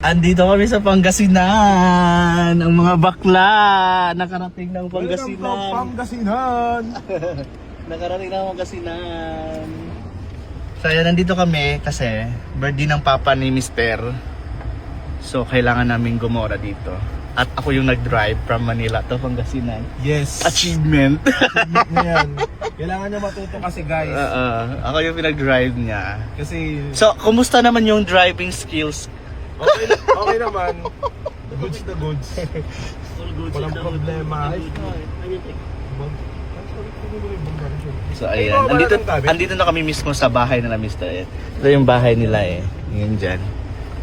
Andito kami sa Pangasinan. Ang mga bakla nakarating ng Pangasinan. Welcome to Pangasinan. Nakarating ng Pangasinan. So ayan, nandito kami kasi birthday ng papa ni Mister. So kailangan namin gumora dito. At ako yung nag-drive from Manila to Pangasinan. Yes. Achievement. Yan. Kailangan niya matuto kasi guys. Ako yung pinag-drive niya. Kasi So, kumusta naman yung driving skills? okay naman. The goods the goods. Walang problema. So ayan, andito na kami mismo sa bahay nila Mr. Ed. Ito yung bahay nila eh. Yun dyan.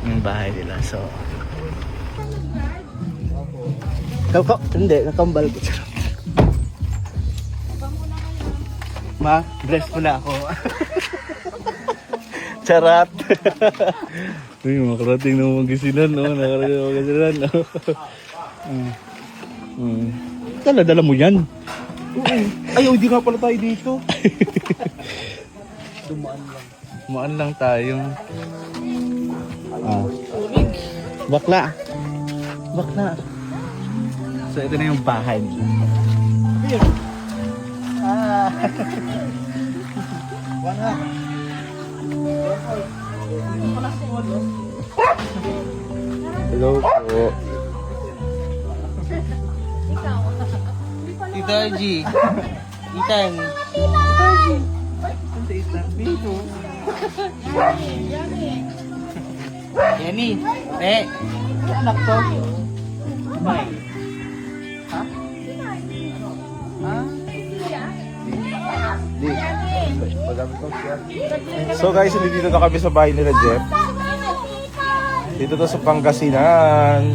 Yung bahay nila. So hindi, nakambal ko. Ma, bless mo na ako. Charat. Uy, makarating ng Pangasinan, no? Nakarating ng Pangasinan, no? Dala mo yan. Ayaw, hindi nga pala tayo dito. Dumaan lang tayo. Bakla. So ito na yung bahay nila. Hello po. Tita G. Ethan. Yani. Anak to. May. Ha? So guys, dito na kami sa bahay nila Jeff. Dito to sa Pangasinan.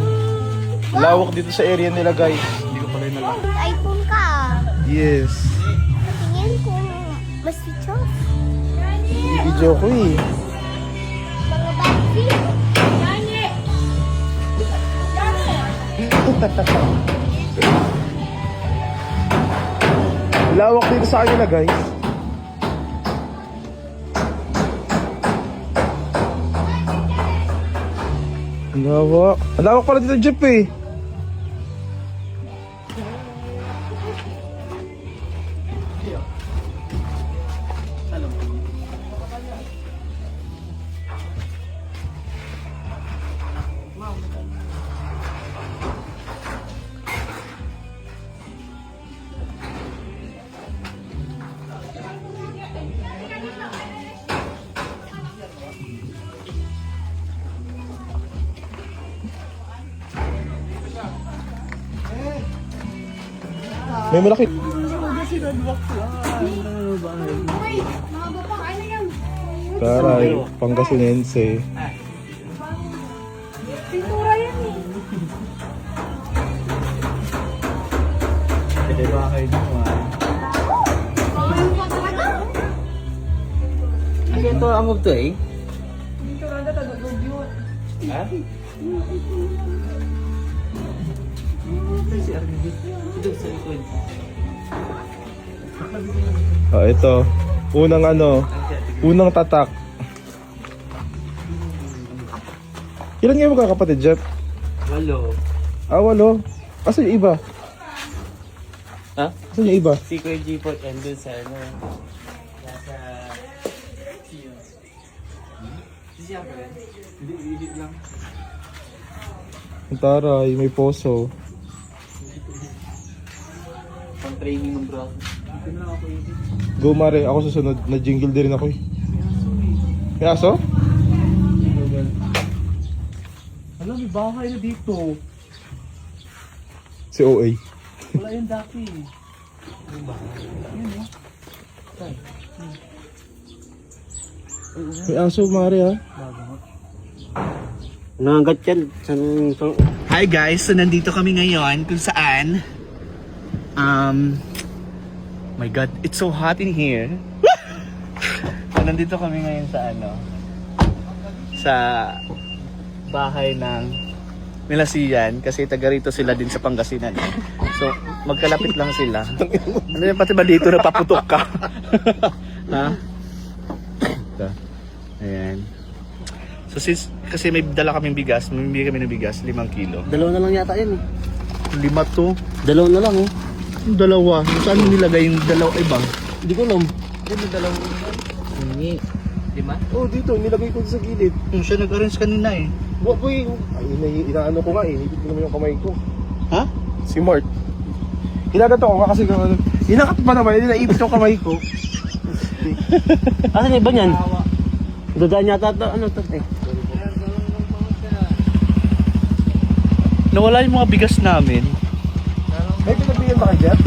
Lawak dito sa area nila guys. Hindi ko pala inalam. iPhone ka. Yes. Tingin kung mas features. Video ko eh. Mga battery. Lawak dito sa kanila guys. Lawak. Ang lawak pala dito Jeff eh. May malaki. Taray, Pangasinense. Pintura yan eh. Pwede ba kayo naman? Kasi ito ang to eh. Pintura na tagugog yun. Ha? Si Arnett. Ito sa likod. Ito. Unang tatak. Ilan ngayon magkakapatid, Jeff? 8. 8. Asan yung iba? Ha? Asan yung iba? Si Kuya G po, andun sa ano. Nasa... Siya ba yun? Hindi lang. Ang taray, may poso. Pang training ng bro. Dito na lang ako yun. Go Mare, ako susunod. Na-jingle din rin ako eh. May aso? Alam, may bahay na dito. Si OA. Wala yung dati. Yung bahay. Yan o. Saan? May aso Mare ha. Nangagat yan. Hi guys, so nandito kami ngayon kung saan my god, it's so hot in here. So nandito kami ngayon sa sa bahay ng Milasian kasi taga rito sila din sa Pangasinan. So magkalapit lang sila. Ano yan, pati ba dito napaputok ka? Ha? Ito. Ayan. So since kasi may dala kaming bigas, mamimili kami ng bigas, 5 kilo. Dalawa na lang yata yun. 5 to. Dalawa na lang, oh. Yung dalawa, saan mo nilagay yung dalawa iba? Hindi ko alam. Hindi, dalawang Hindi. Lima? Oh, dito, nilagay ko sa gilid. Yung siya nag-arrange kanina eh. Boy, ay, inaano ko nga eh. Hinipit ko naman yung kamay ko. Ha? Si Mart. Hinagato ko nga kasi ano. Hinakat pa naman, hindi naipit yung kamay ko. Asan yung iba niyan? Dadaan yata ito. Ano ito? Eh. Nawala yung mga bigas namin. May pinagbigyan ba kay Jeff?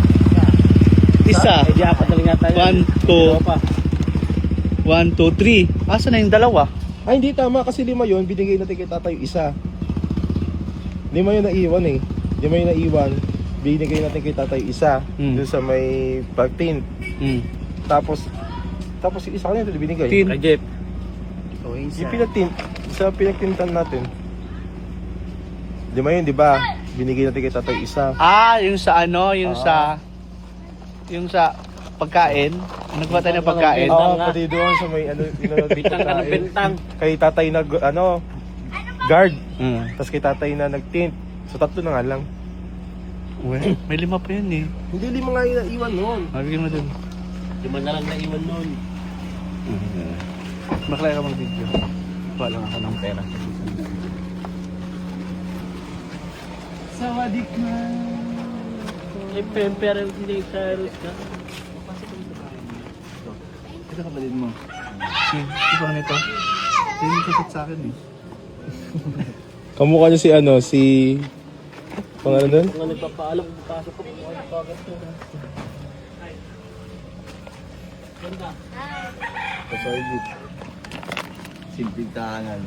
Isa. Eh, di apat na lang yata yun. 1, 2, 3. Asa na yung dalawa? Ay, hindi tama kasi 5 yun, binigay natin kay tatay yung isa. 5 yun naiwan eh. 5 yun naiwan, binigay natin kay tatay yung isa. Doon sa may pagtint. Tapos yung isa kanina ito binigay. Tin. Kay Jeff. Yung pinagtint, sa pinagtintan natin. 5 yun, di ba? Binigay natin kay tatay yung isa. Ah, yung sa ano, yung sa pagkain. Nagkuha tayo ng pagkain. Bintang Oo, nga. pati doon sa may ano, Bintang ka ng bintang. Kay tatay na ano, guard. Mm. Tapos kay tatay na nagtint. So 3 na nga lang. Uwe, may 5 pa yun eh. Hindi 5 nga yung naiwan noon. Mabigyan mo dun. Lima na lang naiwan nun. Bakla ka mag-video. Kuha lang ako ng pera. Sawadik na. Eh, pero hindi Cyrus ka. Ito kapatid mo. Si pa nito. Hindi yung sasit sa akin eh. Kamukha niya si ano, si... Pangalan doon? Kung nagpapaalam, pasok ko. Pagkat ko. Ganda. Kasargit. Simpleng tahanan.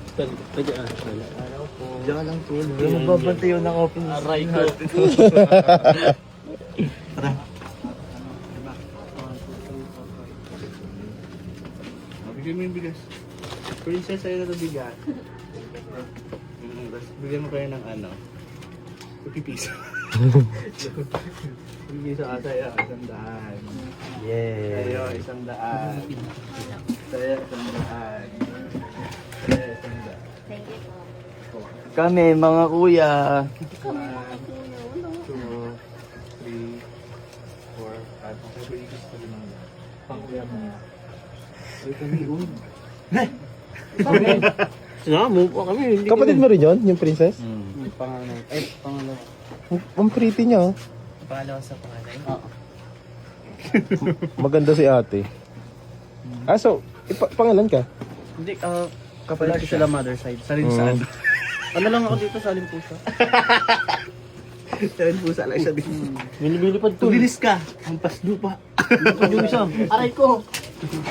Pwede araw po. Diyan lang po. Magbabantay yun ng open. Aray ko. Tara. Bigyan mo yung bigas. Princess, sa'yo na ito bigas. Tapos bigyan mo kayo ng ano. 50 piso. 50 piso sa'yo, 100. Yeah. Sa'yo, 100. Sa'yo, 100. Sa'yo, 100. Kami, mga kuya. 1, 2, 3, 4, 5. Ako ba ibig sa limang? Pang kuya mo. Ay, kami, Sinama mo pa kami. Hindi Kapatid mo rin yun, yung princess? Panganay. Ay, pangalawa. Ang pretty niya, oh. Pangalawa sa panganay? Oo. Maganda si ate. Ah, so, pangalan ka? Hindi, kapalit ko sila mother side. Sa rin saan? Ano lang ako dito sa Alimpusa. Sa rin pusa lang siya din. Binibili pa ito. Tulilis ka! Ang paslupa! Yung isa. Aray ko.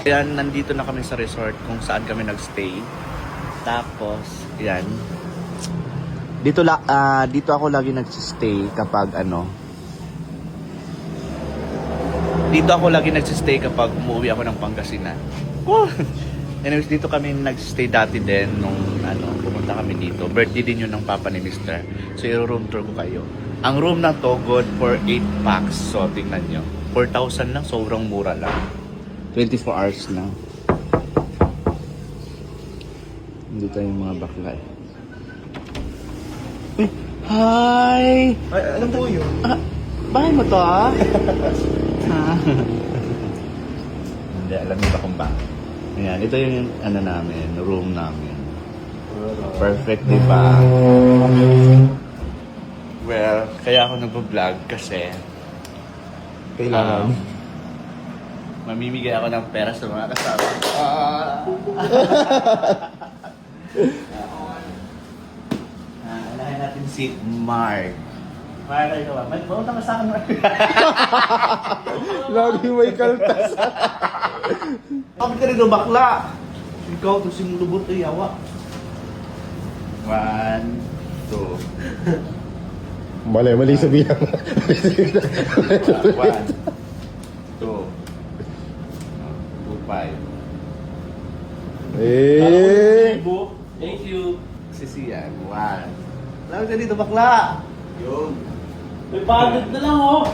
Yan, nandito na kami sa resort kung saan kami nagstay. Tapos, yan. Dito ako lagi nagsistay kapag ano. Dito ako lagi nagsistay kapag umuwi ako ng Pangasinan. Anyways, dito kami nagsistay dati din nung ano, pumunta kami dito. Birthday din yun ng papa ni Mr. So, i-room tour ko kayo. Ang room na to, good for 8 packs. So, tingnan nyo. 4,000 lang, sobrang mura lang. 24 hours na. Dito yung mga bakla eh. Uy! Hi! Ay, alam po yun. Bahay mo to ah? Hindi, alam niyo ba kung bakit? Ayan, ito yung ano namin, room namin. Perfect, di ba? Well, kaya ako nag-vlog kasi Kailangan. mamimigay ako ng pera sa mga kasama. Alahin natin si Mark. Mark, ay ka ba? Maunta ka sa akin, Mark. Lagi may kaltas. Kapit ka rin, bakla. Ikaw, ito si mulubot ay yawa. 1, 2. Mali sabihan. 1, 2, 2, 5. Eh. Thank you. Sisiyan, 1. Lawag ka dito, bakla. Yung. May budget na lang, oh.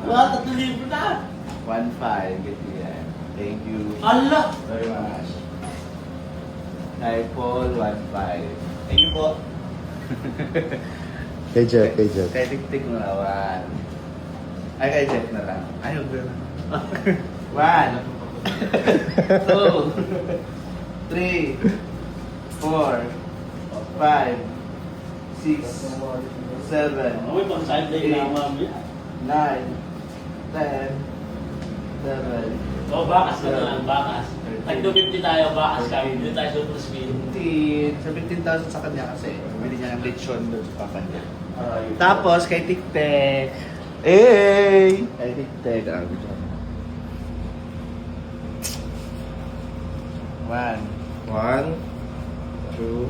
Wala, 3,000 na. 1,500. Get yan. Thank you Allah. very much. Kay Paul, 1.5. Thank you po. Kay Jeff, kay Jeff. Kay Tik-Tik mo na, 1. Ay, kay Jeff na lang. Ay, huwag na. 1, 2, 3, 4, 5, 6, 7, May pang-sideline na mamaya. 9, 10, 11, O, bakas ka na lang, bakas. Tag-250 tayo, bakas kami. Hindi tayo super speed. 17,000 sa kanya kasi bili niya ng lechon doon sa papa niya. Tapos kay Tik-Tek. Hey! Kay Tik-Tek. 1, 1, 2,